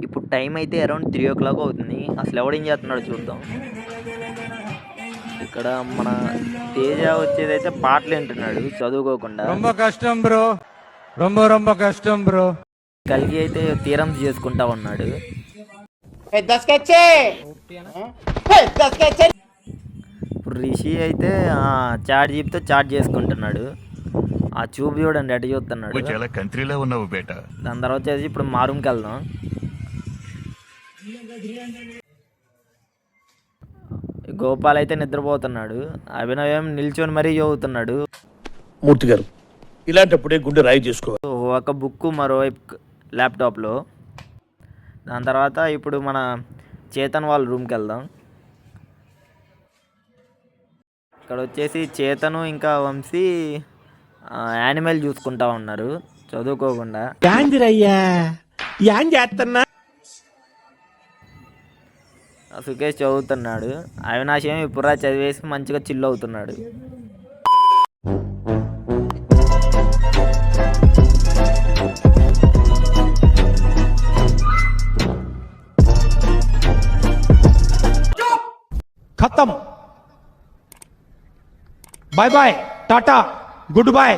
ఇప్పుడు టైం అయితే అరౌండ్ 3:00 అవుతుంది. అసలు ఎవడేం చేస్తున్నాడో చూద్దాం. ఇక్కడ మన తేజ వచ్చేదైతే పాటలు వింటున్నాడు చదువుకోకుండా. ரொம்ப కష్టం బ్రో, ரொம்ப కష్టం బ్రో. కలిగి అయితే తీరం చేసుకుంటా ఉన్నాడు. ఇప్పుడు రిషి అయితే చాట్ జీప్తో చాట్ చేసుకుంటున్నాడు. ఆ చూపు చూడండి ఎట చూస్తున్నాడు. చాలా కంట్రీలో ఉన్నావు బేట. దాని తర్వాత వచ్చేసి ఇప్పుడు మా రూమ్కి వెళ్దాం. గోపాల్ అయితే నిద్రపోతున్నాడు. అభినవ్ ఏం నిల్చొని మరీ చదువుతున్నాడు. మూర్తి గారు ఇలాంటప్పుడే గుండె రాయి చేసుకోవాలి. ఒక బుక్ మరోవైపు ల్యాప్టాప్లో. దాని తర్వాత ఇప్పుడు మన చేతన్ వాళ్ళ రూమ్కి వెళ్దాం. ఇక్కడ వచ్చేసి చేతను ఇంకా వంశీ యానిమల్ చూసుకుంటా ఉన్నారు చదువుకోకుండా. సుకేష్ చదువుతున్నాడు. అవినాష్ ఏమి ఇప్పుడు చదివేసి మంచిగా చిల్ అవుతున్నాడు. ఖతం. Bye bye, tata, good bye.